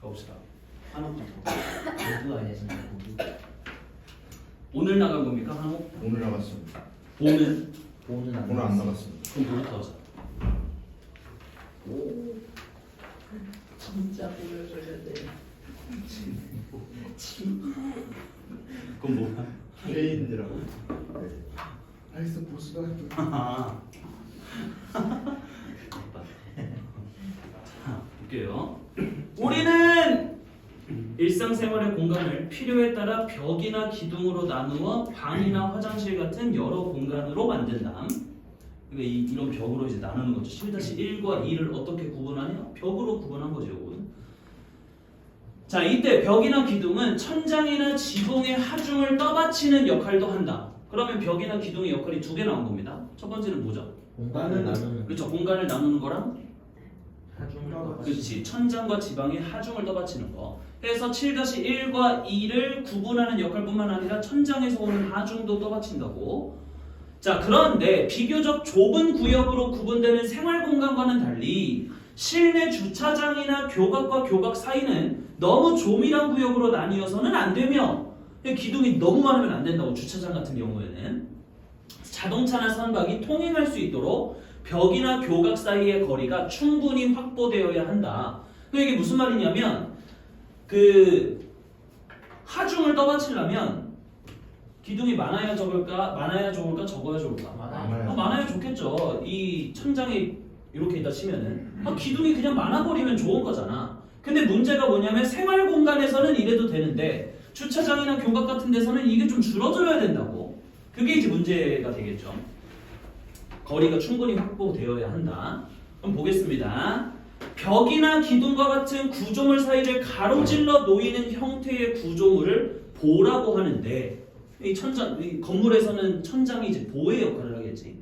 가봅시다. 한옥부터 모두 알려진다. 모두 오늘 나간 겁니까 한옥? 오늘 나갔습니다. 보는? 보는 안 오늘 안 나갔습니다. 그럼 뭐부터 하자. 오 진짜 보여줘야 돼. 그럼 뭐야? 페인이라고. 네. 아이스 보스가 자, 볼게요. 우리는 일상생활의 공간을 필요에 따라 벽이나 기둥으로 나누어 방이나 화장실 같은 여러 공간으로 만든다. 그러니까 이런 벽으로 이제 나누는 거죠. 7-1과 2를 어떻게 구분하냐? 벽으로 구분한 거죠. 이건. 자, 이때 벽이나 기둥은 천장이나 지붕의 하중을 떠받치는 역할도 한다. 그러면 벽이나 기둥의 역할이 두 개 나온 겁니다. 첫 번째는 뭐죠? 공간을 나누는 그렇죠. 공간을 나누는 거랑 하중을 그렇지. 천장과 지방의 하중을 떠받치는 거. 그래서 7-1과 2를 구분하는 역할뿐만 아니라 천장에서 오는 하중도 떠받친다고. 자, 그런데 비교적 좁은 구역으로 구분되는 생활 공간과는 달리 실내 주차장이나 교각과 교각 사이는 너무 조밀한 구역으로 나뉘어서는 안 되며 기둥이 너무 많으면 안 된다고. 주차장 같은 경우에는 자동차나 선박이 통행할 수 있도록 벽이나 교각 사이의 거리가 충분히 확보되어야 한다. 이게 무슨 말이냐면 그 하중을 떠받치려면 기둥이 많아야 적을까? 많아야 좋을까? 적어야 좋을까? 많아요. 많아야 좋겠죠. 이 천장에 이렇게 있다 치면은 기둥이 그냥 많아버리면 좋은 거잖아. 근데 문제가 뭐냐면 생활 공간에서는 이래도 되는데 주차장이나 교각 같은 데서는 이게 좀 줄어들어야 된다고. 그게 이제 문제가 되겠죠. 거리가 충분히 확보되어야 한다. 그럼 보겠습니다. 벽이나 기둥과 같은 구조물 사이를 가로질러 놓이는 형태의 구조물을 보라고 하는데 이 천장, 이 건물에서는 천장이 이제 보의 역할을 하겠지.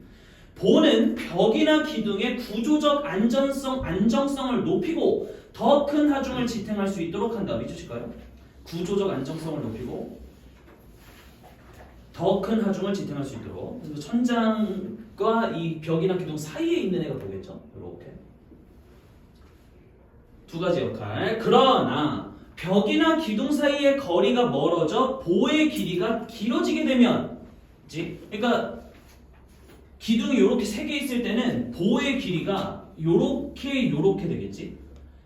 보는 벽이나 기둥의 구조적 안정성을 높이고 더 큰 하중을 지탱할 수 있도록 한다. 믿으실까요? 구조적 안정성을 높이고 더 큰 하중을 지탱할 수 있도록. 그래서 천장과 이 벽이나 기둥 사이에 있는 애가 보겠죠. 이렇게 두 가지 역할. 그러나 벽이나 기둥 사이의 거리가 멀어져 보의 길이가 길어지게 되면, 그러니까 기둥이 이렇게 세 개 있을 때는 보의 길이가 요렇게 되겠지.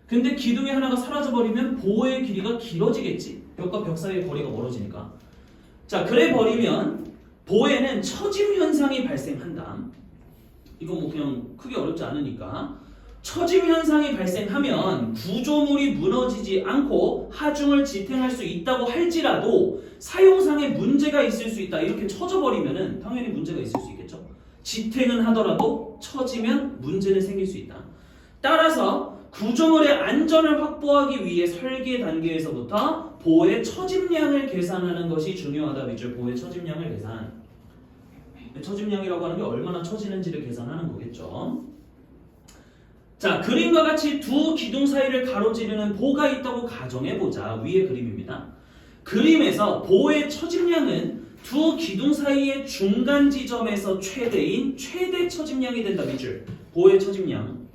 근데 기둥이 하나가 사라져 버리면 보의 길이가 길어지겠지. 벽과 벽 사이의 거리가 멀어지니까. 자, 그래 버리면 보에는 처짐 현상이 발생한다. 이거 뭐 그냥 크게 어렵지 않으니까. 처짐 현상이 발생하면 구조물이 무너지지 않고 하중을 지탱할 수 있다고 할지라도 사용상에 문제가 있을 수 있다. 이렇게 처져 버리면은 당연히 문제가 있을 수 있겠죠. 지탱은 하더라도 처지면 문제는 생길 수 있다. 따라서 구조물의 안전을 확보하기 위해 설계 단계에서부터 보의 처짐량을 계산하는 것이 중요하다. 밑줄 보의 처짐량을 계산. 처짐량이라고 하는 게 얼마나 처지는지를 계산하는 거겠죠. 자, 그림과 같이 두 기둥 사이를 가로지르는 보가 있다고 가정해보자. 위의 그림입니다. 그림에서 보의 처짐량은 두 기둥 사이의 중간 지점에서 최대인 최대 처짐량이 된다. 밑줄. 보의 처짐량은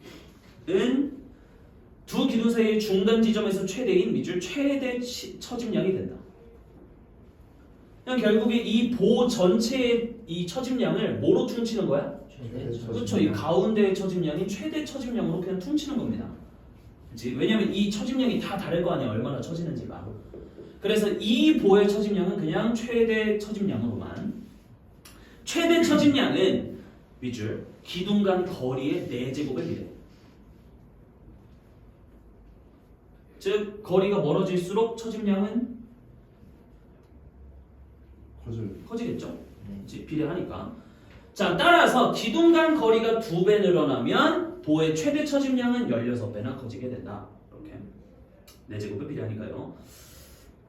두 기둥 사이의 중간 지점에서 최대인 밑줄 최대 처짐량이 된다. 그냥 결국에 이 보 전체의 이 처짐량을 뭐로 퉁치는 거야? 그렇죠. 이 가운데의 처짐량이 최대 처짐량으로 그냥 퉁치는 겁니다. 그치? 왜냐면 이 처짐량이 다 다를 거 아니야. 얼마나 처지는지가. 그래서 이 보의 처짐량은 그냥 최대 처짐량으로만. 최대 처짐량은 밑줄 기둥 간 거리의 4제곱에 비례. 즉 거리가 멀어질수록 처짐량은 커지겠죠. 그치? 비례하니까. 자, 따라서 기둥 간 거리가 2배 늘어나면 보의 최대 처짐량은 16배나 커지게 된다. 이렇게 4제곱에 비례하니까요.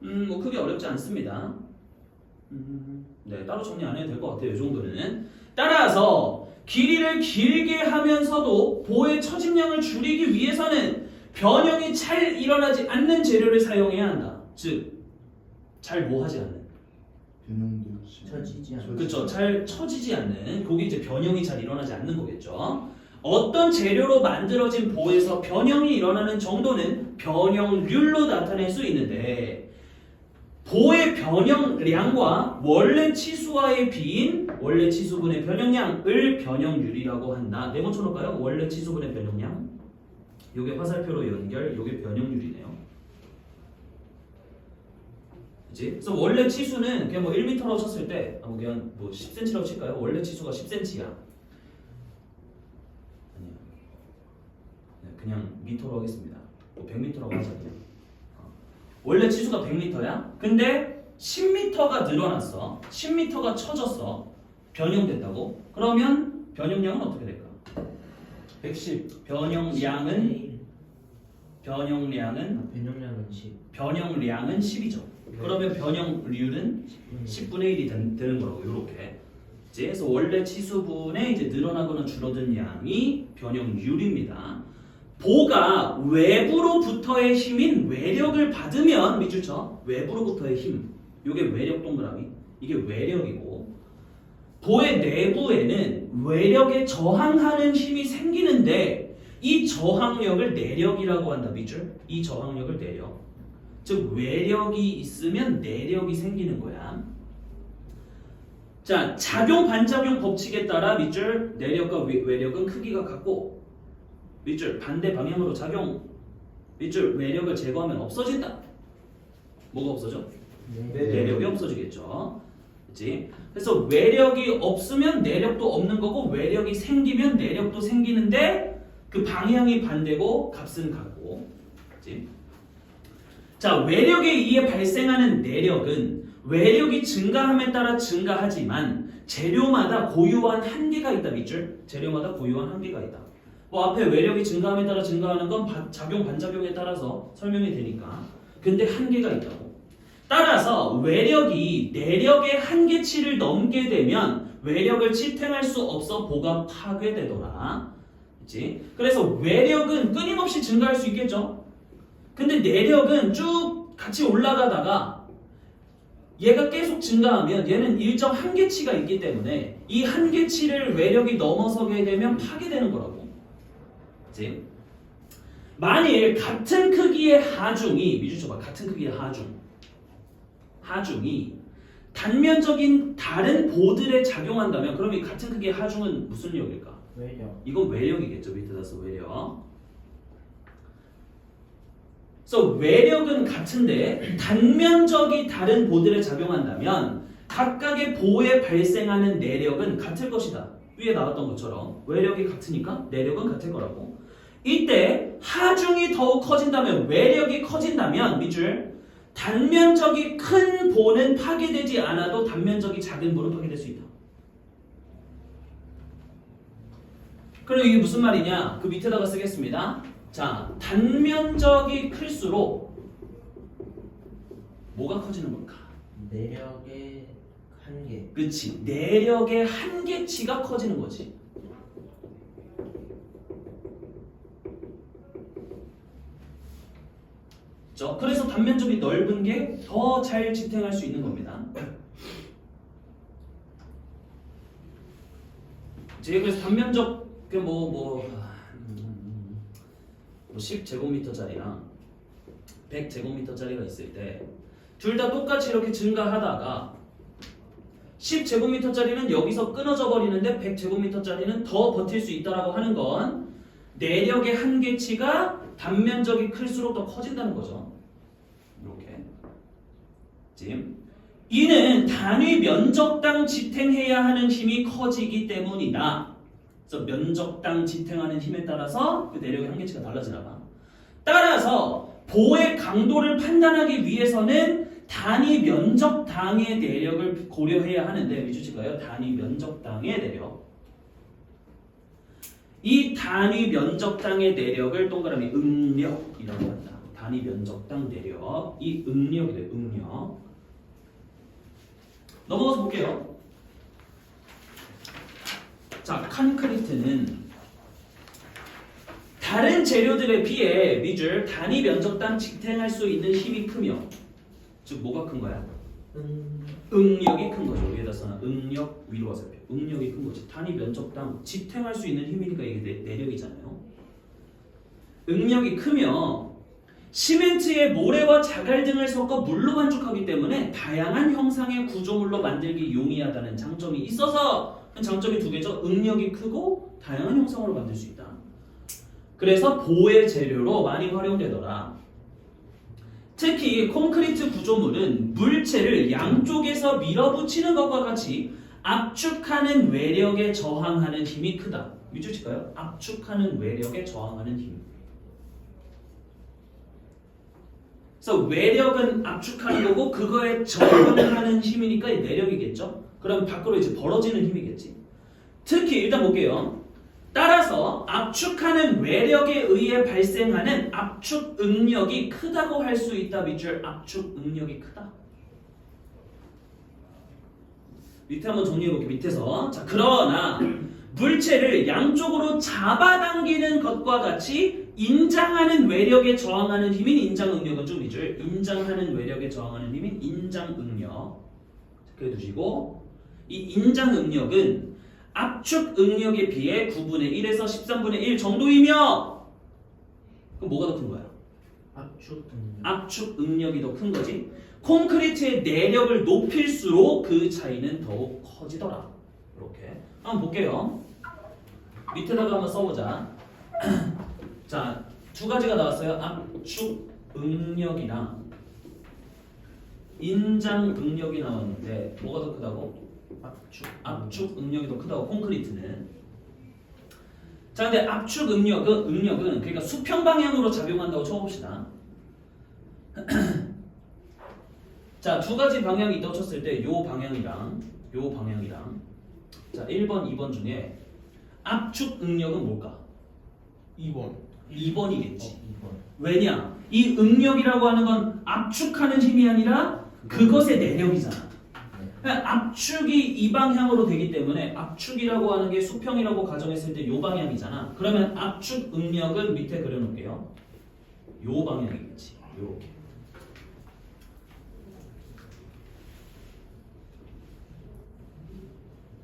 뭐 크게 어렵지 않습니다. 네, 따로 정리 안 해도 될 것 같아요. 이 정도는. 따라서 길이를 길게 하면서도 보의 처짐량을 줄이기 위해서는 변형이 잘 일어나지 않는 재료를 사용해야 한다. 즉, 잘 뭐 하지 않는. 처지지 않는. 그렇죠. 잘 처지지 않는. 그게 이제 변형이 잘 일어나지 않는 거겠죠. 어떤 재료로 만들어진 보에서 변형이 일어나는 정도는 변형률로 나타낼 수 있는데 보의 변형량과 원래 치수와의 비인 원래 치수분의 변형량을 변형률이라고 한다. 네모 쳐놓을까요? 원래 치수분의 변형량. 요게 화살표로 연결, 요게 변형률이네요. 그치? 그래서 원래 치수는 그냥 뭐 1m라고 쳤을 때 그냥 뭐 10cm라고 칠까요? 원래 치수가 10cm야. 아니요. 네, 그냥 미터로 하겠습니다. 뭐 100m라고 하자 그냥. 원래 치수가 100m야. 근데 10m가 늘어났어. 10m가 쳐졌어. 변형됐다고. 그러면 변형량은 어떻게 될까? 110. 변형량은 변형량은 10. 변형량은 10이죠. 그러면 변형률은 10분의 1이 되는 거라고 이렇게. 그래서 원래 치수분의 이제 늘어나거나 줄어든 양이 변형률입니다. 보가 외부로부터의 힘인 외력을 받으면 밑줄쳐 외부로부터의 힘. 이게 외력 동그라미. 이게 외력이고 보의 내부에는 외력에 저항하는 힘이 생기는데 이 저항력을 내력이라고 한다. 밑줄. 이 저항력을 내력. 즉 외력이 있으면 내력이 생기는 거야. 자, 작용 반작용 법칙에 따라 밑줄 내력과 외력은 크기가 같고 밑줄 반대 방향으로 작용 밑줄 외력을 제거하면 없어진다. 뭐가 없어져? 내력이 없어지겠죠. 그렇지? 그래서 외력이 없으면 내력도 없는 거고 외력이 생기면 내력도 생기는데 그 방향이 반대고 값은 같고. 그렇지? 자, 외력에 의해 발생하는 내력은 외력이 증가함에 따라 증가하지만 재료마다 고유한 한계가 있다. 밑줄. 재료마다 고유한 한계가 있다. 뭐 앞에 외력이 증가함에 따라 증가하는 건 작용 반작용에 따라서 설명이 되니까. 근데 한계가 있다고. 따라서 외력이 내력의 한계치를 넘게 되면 외력을 지탱할 수 없어 보가 파괴되더라. 그치? 그래서 외력은 끊임없이 증가할 수 있겠죠. 근데 내력은 쭉 같이 올라가다가 얘가 계속 증가하면 얘는 일정 한계치가 있기 때문에 이 한계치를 외력이 넘어서게 되면 파괴되는 거라고. 그치? 만일 같은 크기의 하중이 미주 쳐봐. 같은 크기의 하중이 단면적인 다른 보들에 작용한다면 그럼 이 같은 크기의 하중은 무슨力일까? 외력. 이건 외력이겠죠. 밑에다 써 외력. 그래서 외력은 같은데 단면적이 다른 보들에 작용한다면 각각의 보에 발생하는 내력은 같을 것이다. 위에 나왔던 것처럼 외력이 같으니까 내력은 같을 거라고. 이때 하중이 더욱 커진다면 외력이 커진다면 밑줄 단면적이 큰 보는 파괴되지 않아도 단면적이 작은 보는 파괴될 수 있다. 그럼 이게 무슨 말이냐? 그 밑에다가 쓰겠습니다. 자, 단면적이 클수록 뭐가 커지는 걸까? 내력의 한계. 그치. 내력의 한계치가 커지는 거지. 그래서 단면적이 넓은 게 더 잘 지탱할 수 있는 겁니다. 그래서 단면적 뭐 10제곱미터짜리랑 100제곱미터짜리가 있을 때 둘 다 똑같이 이렇게 증가하다가 10제곱미터짜리는 여기서 끊어져 버리는데 100제곱미터짜리는 더 버틸 수 있다라고 하는 건 내력의 한계치가 단면적이 클수록 더 커진다는 거죠. 이렇게. 지금 이는 단위 면적당 지탱해야 하는 힘이 커지기 때문이다. 그래서 면적당 지탱하는 힘에 따라서 그 내력의 한계치가 달라지나 봐. 따라서 보의 강도를 판단하기 위해서는 단위 면적당의 내력을 고려해야 하는데 위주치가요. 단위 면적당의 내력. 이 단위 면적당의 내력을 동그라미 응력이라고 한다. 단위 면적당 내력. 이 응력이 돼요. 응력. 넘어가서 볼게요. 자, 콘크리트는 다른 재료들에 비해 밑줄 단위 면적당 지탱할 수 있는 힘이 크며 즉 뭐가 큰 거야? 응력이 큰 거죠. 위에다 써놔. 응력 위로 와서 응력이 큰 거지. 단위 면적당 지탱할 수 있는 힘이니까 이게 내력이잖아요. 응력이 크면 시멘트에 모래와 자갈 등을 섞어 물로 반죽하기 때문에 다양한 형상의 구조물로 만들기 용이하다는 장점이 있어서 장점이 두 개죠. 응력이 크고 다양한 형상으로 만들 수 있다. 그래서 보의 재료로 많이 활용되더라. 특히 콘크리트 구조물은 물체를 양쪽에서 밀어붙이는 것과 같이 압축하는 외력에 저항하는 힘이 크다. 밑줄 칠까요? 압축하는 외력에 저항하는 힘. 그래서 외력은 압축하는 거고 그거에 저항하는 힘이니까 내력이겠죠. 그럼 밖으로 이제 벌어지는 힘이겠지. 특히 일단 볼게요. 따라서 압축하는 외력에 의해 발생하는 압축 응력이 크다고 할 수 있다. 밑줄 압축 응력이 크다. 밑에 한번 정리해볼게요. 밑에서 자 그러나 물체를 양쪽으로 잡아당기는 것과 같이 인장하는 외력에 저항하는 힘인 인장응력은 좀 밑줄 인장하는 외력에 저항하는 힘인 인장응력 체크해 두시고 이 인장응력은 압축응력에 비해 9분의 1에서 13분의 1 정도이며 그럼 뭐가 더 큰 거야? 압축응력이 더 큰 거지. 콘크리트의 내력을 높일수록 그 차이는 더욱 커지더라. 이렇게 한번 볼게요. 밑에다가 한번 써보자. 자, 두 가지가 나왔어요. 압축응력이랑 인장응력이 나왔는데 뭐가 더 크다고? 압축응력이 더 크다고 콘크리트는. 자, 근데 압축응력은 그러니까 수평 방향으로 작용한다고 쳐봅시다. 자, 두 가지 방향이 있다고 쳤을 때 요 방향이랑 자, 1번, 2번 중에 압축응력은 뭘까? 2번이겠지. 2번. 왜냐? 이 응력이라고 하는 건 압축하는 힘이 아니라 그것의 내력이잖아. 그러니까 압축이 이 방향으로 되기 때문에 압축이라고 하는 게 수평이라고 가정했을 때 요 방향이잖아. 그러면 압축 응력은 밑에 그려놓을게요. 요 방향이겠지. 요렇게.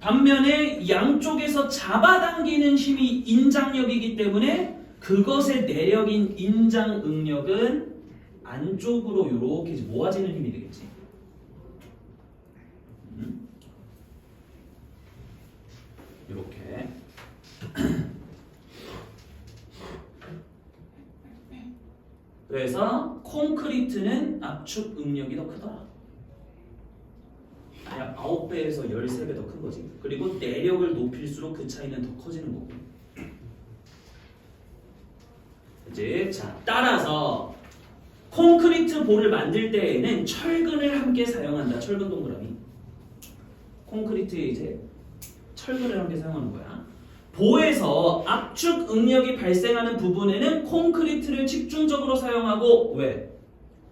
반면에 양쪽에서 잡아당기는 힘이 인장력이기 때문에 그것의 내력인 인장응력은 안쪽으로 이렇게 모아지는 힘이 되겠지. 이렇게. 그래서 콘크리트는 압축응력이 더 크더라. 약 9배에서 13배 더 큰 거지. 그리고 내력을 높일수록 그 차이는 더 커지는 거고. 이제 자, 따라서 콘크리트 볼을 만들 때에는 철근을 함께 사용한다. 철근 동그라미. 콘크리트에 이제 철근을 함께 사용하는 거야. 보에서 압축 응력이 발생하는 부분에는 콘크리트를 집중적으로 사용하고 왜?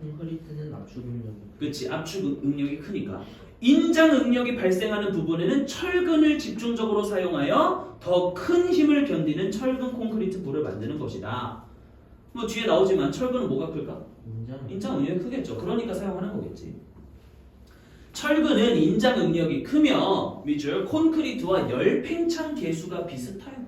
콘크리트는 압축응력. 그렇지. 압축 응력이 크니까. 인장 응력이 발생하는 부분에는 철근을 집중적으로 사용하여 더 큰 힘을 견디는 철근 콘크리트 볼을 만드는 것이다. 뭐 뒤에 나오지만 철근은 뭐가 클까? 인장 응력이 크겠죠. 그러니까 사용하는 거겠지. 철근은 인장 응력이 크며 밑줄 콘크리트와 열팽창 계수가 비슷해요.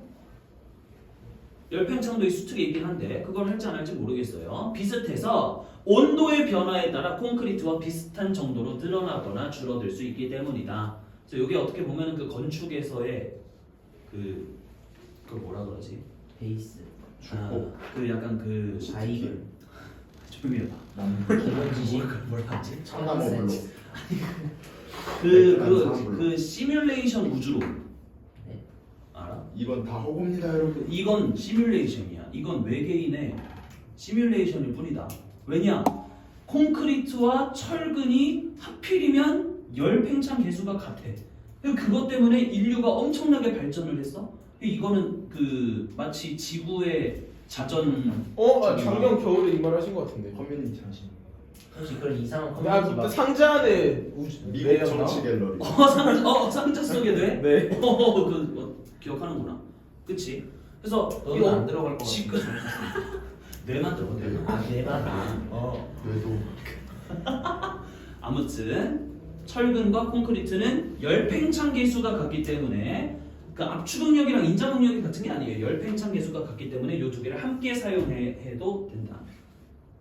열팽창도 수특이 있긴 한데 그걸 할지 안 할지 모르겠어요. 비슷해서 온도의 변화에 따라 콘크리트와 비슷한 정도로 늘어나거나 줄어들 수 있기 때문이다. 그래서 이게 어떻게 보면 그 건축에서의 그걸 뭐라 그러지? 베이스. 그 약간 그 바이블. 조용히 해봐. 기본 지식. 뭘 하지? 청나무 블록. 그 시뮬레이션 우주론. 네. 알아? 이건 다 허구입니다, 여러분. 이건 시뮬레이션이야. 이건 외계인의 시뮬레이션일 뿐이다. 왜냐? 콘크리트와 철근이 하필이면 열팽창 계수가 같아. 그것 때문에 인류가 엄청나게 발전을 했어. 이거는 그 마치 지구의 자전. 작년 겨울에 이 말 하신 것 같은데. 커뮤니티 하시는 혹시 그런 이상한 야, 커뮤니티 그때 막 상자 안에 미국 정치 갤러리. 상자 속에 돼? 네. 기억하는구나. 그치? 그래서 너는 안 들어갈 것 지금 같은데. 뇌만 들어가. 뇌만. 아, 내만. 뇌도. 아무튼 철근과 콘크리트는 열팽창 계수가 같기 때문에 그 압축 응력이랑 인장 응력이 같은 게 아니에요. 열팽창 계수가 같기 때문에 이 두 개를 함께 사용해도 된다.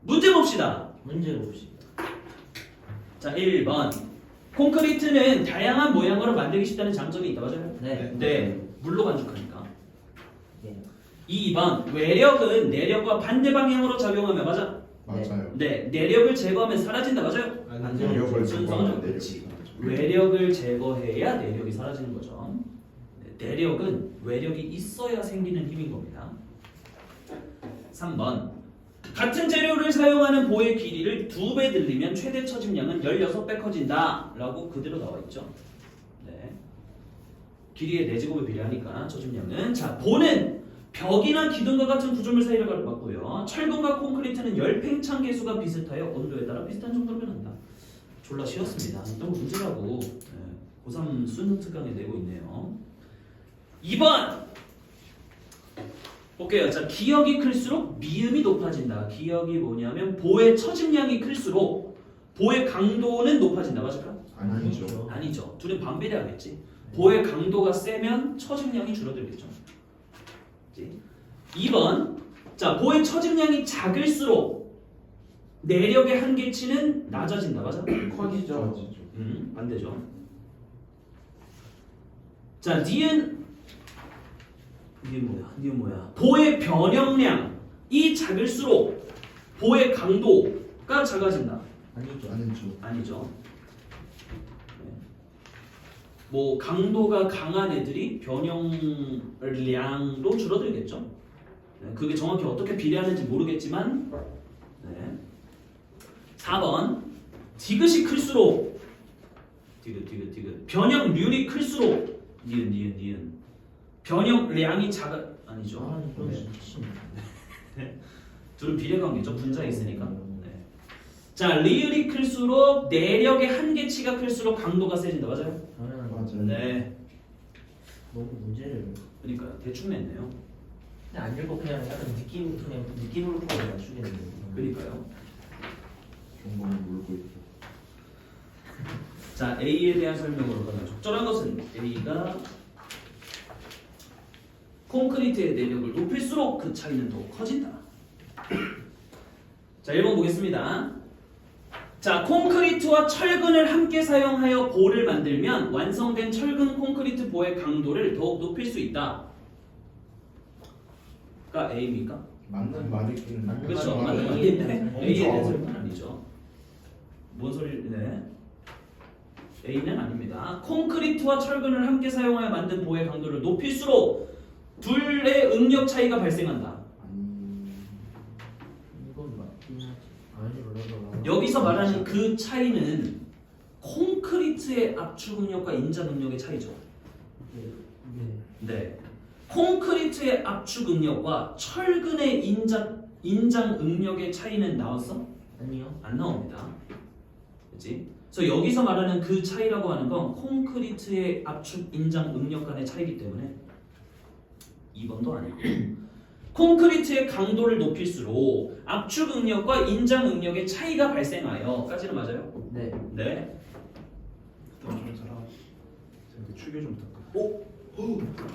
문제 봅시다. 문제 봅시다. 자, 1번. 콘크리트는 다양한 모양으로 만들기 쉽다는 장점이 있다. 맞아요? 네. 네. 물로 반죽하니까. 네. 2번. 외력은 내력과 반대 방향으로 작용하며 맞아? 맞아요. 네. 내력을 제거하면 사라진다. 맞아요? 아니죠. 내력을 순서는 제거하면 그렇지. 내력이 외력을 제거해야 내력이 사라지는 거죠. 네, 내력은 외력이 있어야 생기는 힘인 겁니다. 3번. 같은 재료를 사용하는 보의 길이를 2배 늘리면 최대 처짐량은 16배 커진다 라고 그대로 나와 있죠. 네. 길이의 4제곱에 비례하니까 처짐량은 자, 보는 벽이나 기둥과 같은 구조물 사이를 맞고요. 철근과 콘크리트는 열팽창 계수가 비슷하여 온도에 따라 비슷한 정도로 변한다. 졸라 쉬웠습니다. 너무 문제라고 고3 수능 특강에 내고 있네요. 2번 볼게요. 자, 기역이 클수록 미음이 높아진다. 기역이 뭐냐면 보의 처짐량이 클수록 보의 강도는 높아진다. 맞을까? 아니죠. 아니죠. 둘은 반비례하겠지. 보의 강도가 세면 처짐량이 줄어들겠죠. 그치? 2번 자, 보의 처짐량이 작을수록 내력의 한계치는 낮아진다. 맞아? 커지죠. 반대죠. 자, 니은 뭐야? 보의 변형량이 작을수록 보의 강도가 작아진다. 아니죠. 아니죠. 네. 뭐 강도가 강한 애들이 변형량도 줄어들겠죠. 네. 그게 정확히 어떻게 비례하는지 모르겠지만 네. 4번 디귿이 클수록 디귿 변형률이 클수록 니은 변형량이 아니죠. 둘은 비례관계죠. 분자에 있으니까. 네. 자, 리을이 클수록 내력의 한계치가 클수록 강도가 세진다. 맞아요? 맞아요. 네. 너무 문제를. 그러니까요. 대충 냈네요. 그냥 안 읽고 그냥 약간 느낌으로 보고 맞추겠는데. 그러니까요. 경범을 물고 있고. 자, A에 대한 설명으로 가면 적절한 것은 A가 콘크리트의 내력을 높일수록 그 차이는 더 커진다. 자, 1번 보겠습니다. 자, 콘크리트와 철근을 함께 사용하여 보를 만들면 완성된 철근 콘크리트 보의 강도를 더욱 높일 수 있다. 가 A입니까? 맞는 말이긴 맞는 그렇죠. 말이 맞는 A에 말인데 대한 A에 대한 설명. 설명은 아니죠. 뭔 소리네? A는 아닙니다. 콘크리트와 철근을 함께 사용하여 만든 보의 강도를 높일수록 둘의 응력 차이가 발생한다. 이건 맞긴 하지. 아니로. 여기서 말하는 그 차이는 콘크리트의 압축 응력과 인장 응력의 차이죠. 네. 네. 콘크리트의 압축 응력과 철근의 인장 응력의 차이는 나왔어? 아니요. 안 나옵니다. 그렇지? 그래서 여기서 말하는 그 차이라고 하는 건 콘크리트의 압축 인장 응력 간의 차이기 때문에 2번도 아니고 콘크리트의 강도를 높일수록 압축 응력과 인장 응력의 차이가 발생하여까지는 맞아요? 네. 네. 좀 살아. 추계 좀 부탁드려.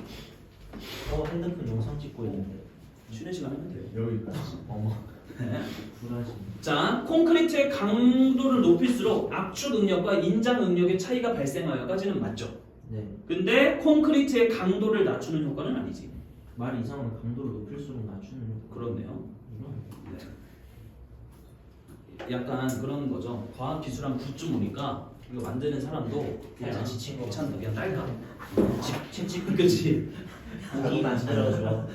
핸드폰 영상 찍고 있는데. 쉬는 시간 하면 돼요. 여기까지. 어머. 네. 불하지. 자, 콘크리트의 강도를 높일수록 압축 응력과 인장 응력의 차이가 발생하여까지는 맞죠. 네. 근데 콘크리트의 강도를 낮추는 효과는 아니지. 말 이상은 강도를 높일수록 낮추는 효과. 그렇네요. 이건 네. 약간 그런 거죠. 과학 기술한 굿좀 오니까 이거 만드는 사람도 살짝 지친 거 귀찮다. 그냥 딸까. 채찍 그치? 고기 만들어줘.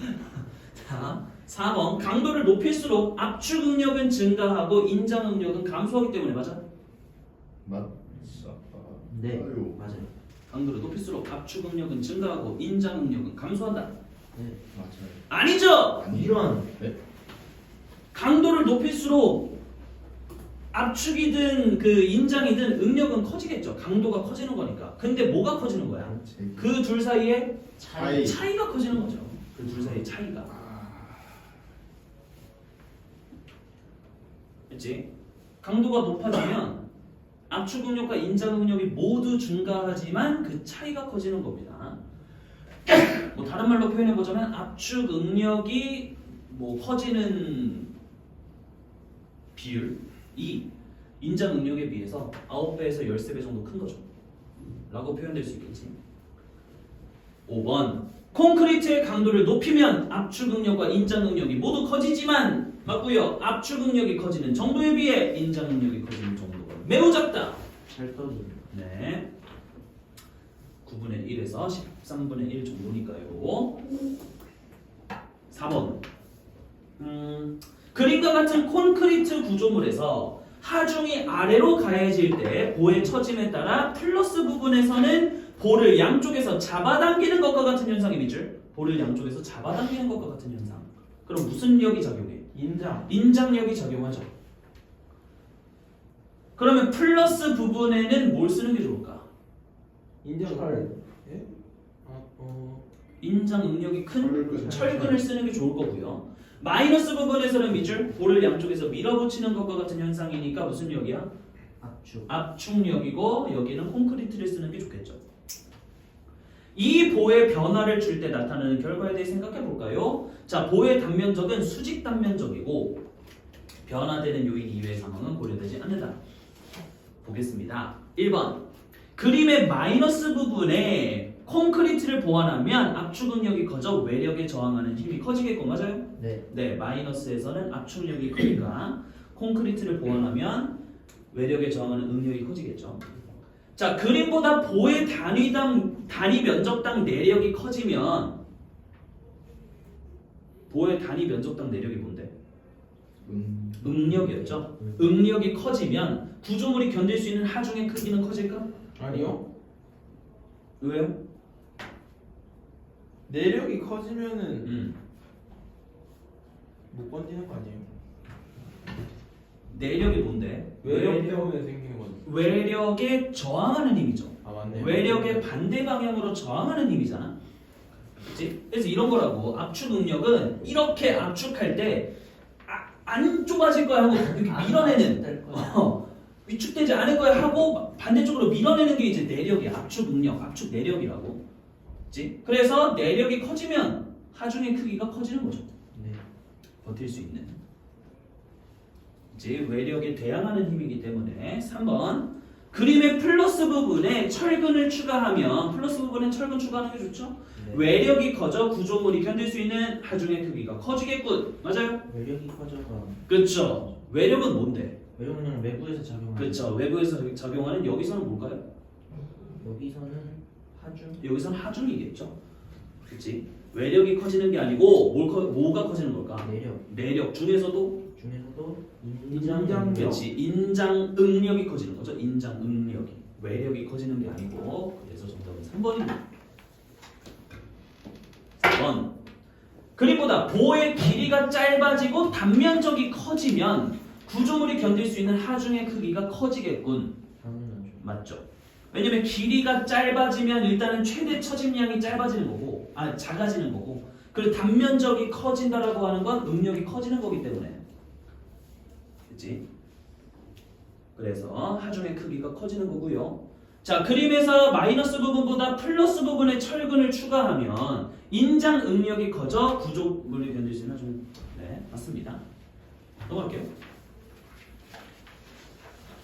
자, 4번 강도를 높일수록 압축 응력은 증가하고 인장 응력은 감소하기 때문에 맞아? 맞아. 네. 아유. 맞아요. 강도를 높일수록 압축 응력은 증가하고 인장 응력은 감소한다. 네. 맞아요. 아니죠. 아니. 이런. 네. 강도를 높일수록 압축이든 그 인장이든 응력은 커지겠죠. 강도가 커지는 거니까. 근데 뭐가 커지는 거야? 그 둘 사이에 차이. 차이가 커지는 거죠. 그 둘 사이의 차이가. 그렇지? 강도가 높아지면 압축 응력과 인장 응력이 모두 증가하지만 그 차이가 커지는 겁니다. 뭐 다른 말로 표현해 보자면 압축 응력이 뭐 커지는 비율이 인장 응력에 비해서 9배에서 13배 정도 큰 거죠. 라고 표현될 수 있겠지. 5번 콘크리트의 강도를 높이면 압축 응력과 인장 응력이 모두 커지지만 맞고요. 압축 응력이 커지는 정도에 비해 인장 응력이 커지는 정도가 매우 작다. 찰떡이. 네. 9분의 1에서 13분의 1 정도니까요. 4번 그림과 같은 콘크리트 구조물에서 하중이 아래로 가해질 때 보의 처짐에 따라 플러스 부분에서는 볼을 양쪽에서 잡아당기는 것과 같은 현상이 밑줄. 볼을 양쪽에서 잡아당기는 것과 같은 현상. 그럼 무슨力이 작용해? 인장력이 작용하죠. 그러면 플러스 부분에는 뭘 쓰는 게 좋을까? 인정. 예? 인장 응력이 큰 철근. 철근을 쓰는 게 좋을 거고요. 마이너스 부분에서는 밑줄 볼을 양쪽에서 밀어붙이는 것과 같은 현상이니까 무슨力이야? 압축. 압축력이고 여기는 콘크리트를 쓰는 게 좋겠죠. 이 보의 변화를 줄 때 나타나는 결과에 대해 생각해 볼까요? 자, 보의 단면적은 수직 단면적이고 변화되는 요인 이외의 상황은 고려되지 않는다. 보겠습니다. 1번 그림의 마이너스 부분에 콘크리트를 보완하면 압축 응력이 커져 외력에 저항하는 힘이 커지겠고 맞아요? 네. 네, 마이너스에서는 압축력이 크니까 콘크리트를 보완하면 외력에 저항하는 응력이 커지겠죠. 자, 그림보다 보의 단위 면적당 내력이 커지면 보의 단위 면적당 내력이 뭔데? 응력이었죠. 응력이 커지면 구조물이 견딜 수 있는 하중의 크기는 커질까? 아니요. 왜요? 내력이 커지면은 못 건지는 거 아니에요? 내력이 뭔데? 외력 때문에 생기는 거죠. 외력에 저항하는 힘이죠. 아 맞네. 외력의 반대 방향으로 저항하는 힘이잖아. 그렇지? 그래서 이런 거라고 압축 응력은 이렇게 압축할 때 안 좁아질 거야 하고 이렇게 밀어내는 위축되지 않을 거야 하고 반대쪽으로 밀어내는 게 이제 내력이야. 압축 응력, 압축 내력이라고. 그렇지? 그래서 내력이 커지면 하중의 크기가 커지는 거죠. 네. 버틸 수 있는. 이제 외력에 대항하는 힘이기 때문에 3번 그림의 플러스 부분에 철근을 추가하면 플러스 부분에 철근 추가하는 게 좋죠? 네. 외력이 커져 구조물이 견딜 수 있는 하중의 크기가 커지겠군. 맞아요? 외력이 커져가. 그렇죠. 외력은 뭔데? 외력은 외부에서 작용하는. 그렇죠. 외부에서 작용하는 여기서는 뭘까요? 여기서는 하중. 여기서는 하중이겠죠. 그렇지? 외력이 커지는 게 아니고 뭐가 커지는 걸까? 내력. 내력 중에서도 인장력. 그렇지. 인장 응력이 커지는 거죠. 인장 응력이. 외력이 커지는 게 아니고 그래서 정답은 3번입니다. 4번 그림보다 보의 길이가 짧아지고 단면적이 커지면 구조물이 견딜 수 있는 하중의 크기가 커지겠군. 당연하죠. 맞죠? 왜냐면 길이가 짧아지면 일단은 최대 처짐량이 작아지는 거고 그리고 단면적이 커진다라고 하는 건 응력이 커지는 거기 때문에 그치? 그래서 하중의 크기가 커지는 거고요. 자, 그림에서 마이너스 부분보다 플러스 부분에 철근을 추가하면 인장 응력이 커져 구조물이 견딜 수 있는 하중. 네, 맞습니다. 넘어갈게요.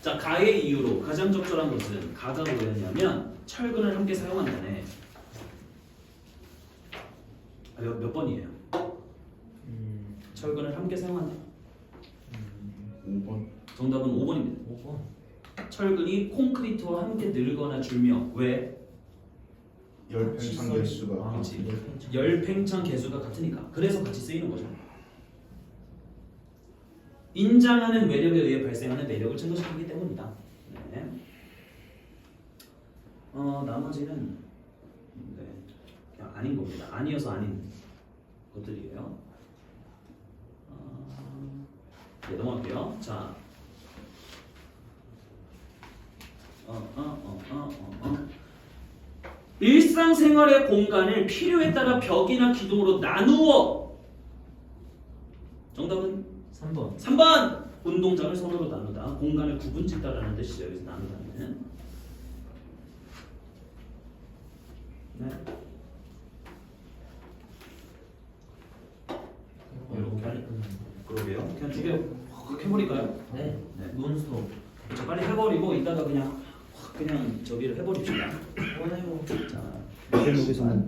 자, 가의 이유로 가장 적절한 것은 가가 뭐였냐면 철근을 함께 사용한다네. 몇 번이에요? 철근을 함께 사용한다. 5번. 정답은 5번입니다. 5번. 철근이 콘크리트와 함께 늘거나 줄며 왜? 열팽창 개수가. 그렇지. 열팽창 개수가 같으니까. 그래서 같이 쓰이는 거죠. 인장하는 외력에 의해 발생하는 내력을 증가시키기 때문이다. 네. 나머지는 네, 그냥 아닌 겁니다. 아니어서 아닌 것들이에요. 네, 넘어갈게요. 자, 일상생활의 공간을 필요에 따라 벽이나 기둥으로 나누어. 정답은 3번. 3번 운동장을 선으로 나누다. 공간을 구분짓다라는 뜻이죠. 여기서 나누다는. 네. 이렇게 빨리 끝나는 그러게요. 그냥 두 개 확 해버릴까요? 네. 네. 논스톱. 자, 빨리 해버리고 이따가 그냥 확 그냥 저기를 해버립시다. 원해요. 자, 대목에서는